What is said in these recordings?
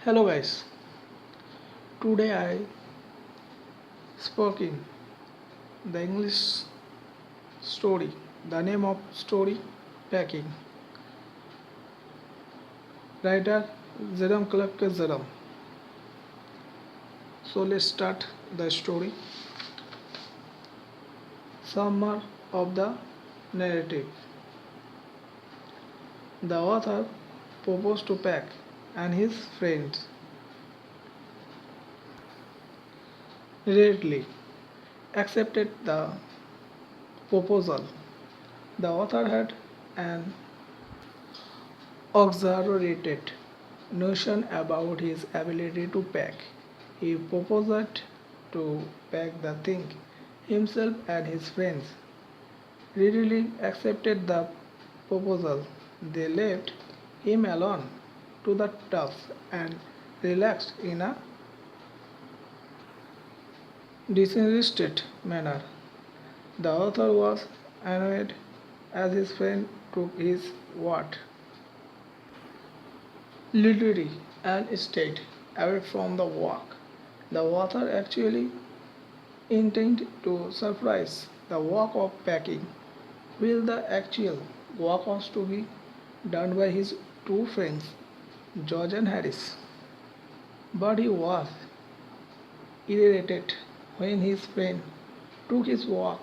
Hello guys, today I spoke in the English story. The name of story Packing. Writer Jerome Clark Jerome. So let's start the story. Summary of the narrative. The author proposed to Pack and his friends readily accepted the proposal. The author had an exaggerated notion about his ability to pack. He proposed to pack the thing himself and his friends readily accepted the proposal. They left him alone to the task and relaxed in a disinterested manner. The author was annoyed as his friend took his word literally and stayed away from the work. The author actually intended to surprise the work of packing, while the actual work was to be done by his two friends, George and Harris. But he was irritated when his friend took his work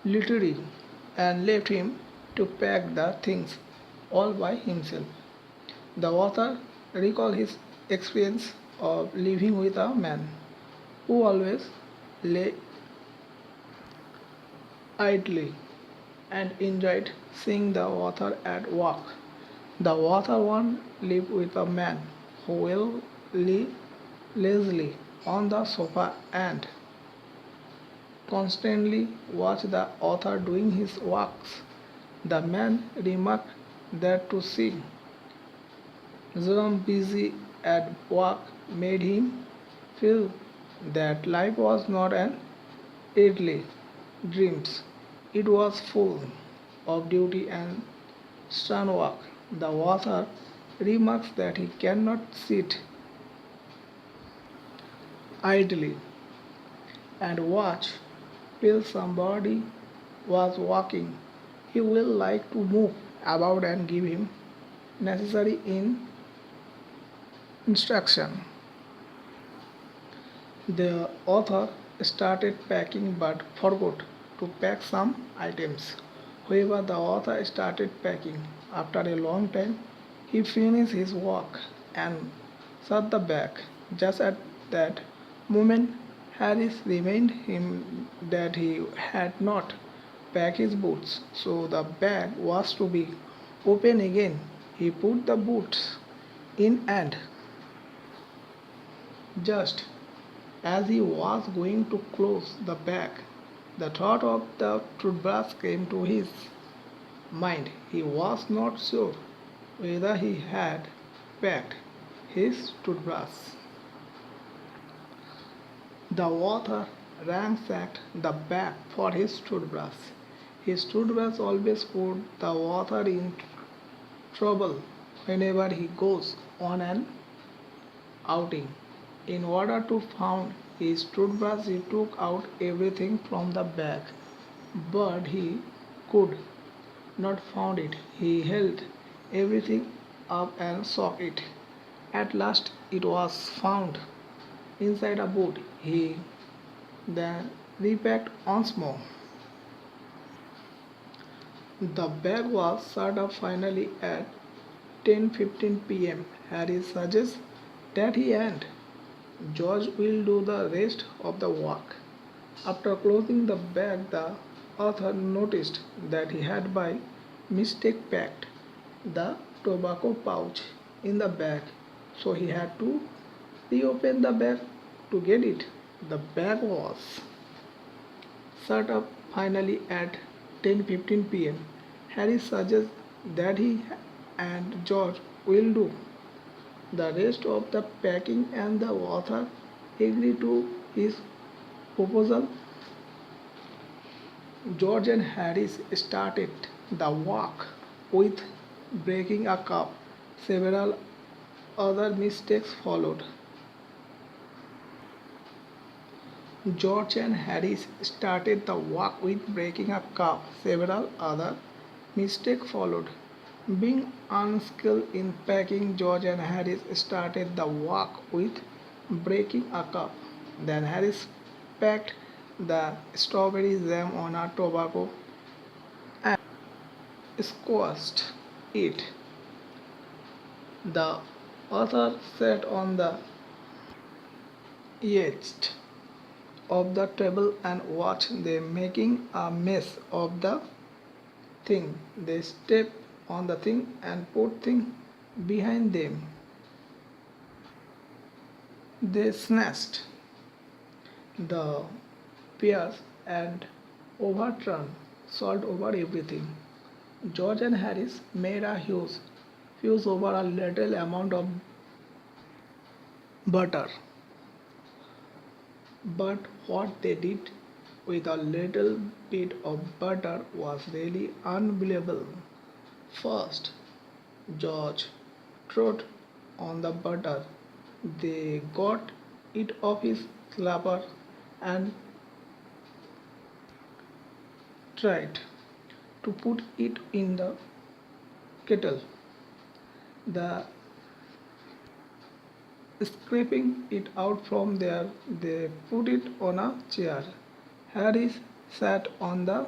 literally and left him to pack the things all by himself. The author recalled his experience of living with a man who always lay idly and enjoyed seeing the author at work. The author once lived with a man who will lay lazily on the sofa and constantly watched the author doing his works. The man remarked that to see Jerome busy at work made him feel that life was not an earthly dreams. It was full of duty and stern work. The author remarks that he cannot sit idly and watch till somebody was walking. He will like to move about and give him necessary instruction. The author started packing but forgot to pack some items. However, the author started packing. After a long time, he finished his work and shut the bag. Just at that moment, Harris reminded him that he had not packed his boots, so the bag was to be opened again. He put the boots in and just as he was going to close the bag, the thought of the toothbrush came to his mind. He was not sure whether he had packed his toothbrush. The author ransacked the bag for his toothbrush. His toothbrush always put the author in trouble whenever he goes on an outing. In order to find his toothbrush, he took out everything from the bag, but he could not find it. He held everything up and shook it. At last, it was found inside a boot. He then repacked once more. The bag was shut up finally at 10:15 p.m. Harry suggests that he and George will do the rest of the work. After closing the bag, the author noticed that he had by mistake packed the tobacco pouch in the bag, so he had to reopen the bag to get it. The bag was shut up finally at 10:15 p.m. Harry suggests that he and George will do the rest of the packing and the author agreed to his proposal. George and Harris started the work with breaking a cup. Several other mistakes followed. George and Harry started the walk with breaking a cup. Several other mistakes followed. Being unskilled in packing, George and Harry started the walk with breaking a cup. Then Harris packed the strawberry jam on a tobacco and squashed it. The author sat on the edge of the table and watched them making a mess of the thing. They stepped on the thing and put thing behind them. They snatched the pears and overturned salt over everything. George and Harris made a huge fuss over a little amount of butter. But what they did with a little bit of butter was really unbelievable. First, George trod on the butter. They got it off his slapper and tried to put it in the kettle. The scraping it out from there, they put it on a chair. Harris sat on the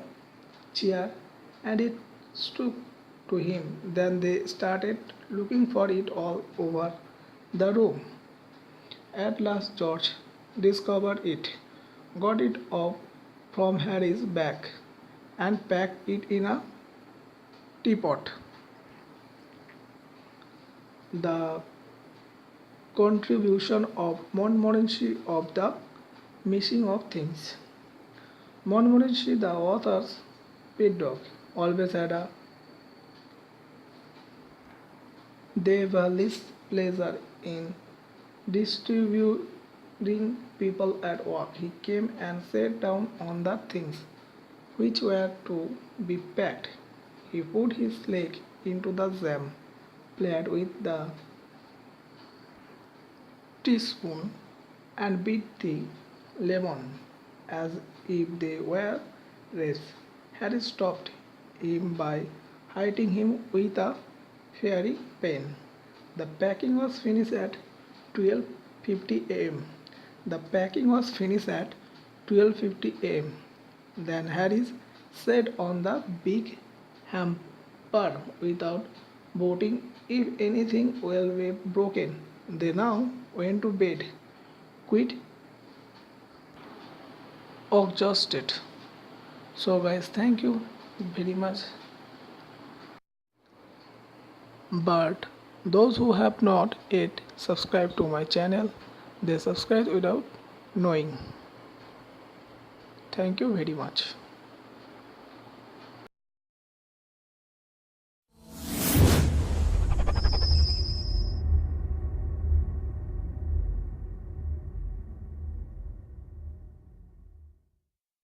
chair and it stuck to him. Then they started looking for it all over the room. At last, George discovered it, got it off from Harry's back, and packed it in a teapot. The contribution of Montmorency of the missing of things. Montmorency, the author's pet dog, always had a devilish pleasure in distributing people at work. He came and sat down on the things which were to be packed. He put his leg into the jam, played with the teaspoon, and beat the lemon as if they were rays. Harry stopped him by hitting him with a fairy pen. The packing was finished at 12:50 a.m. The packing was finished at 12:50 a.m. Then Harris sat on the big hamper without voting if anything will be broken. They now went to bed, quite exhausted. So guys, thank you very much. But those who have not yet subscribed to my channel, they subscribe without knowing. Thank you very much.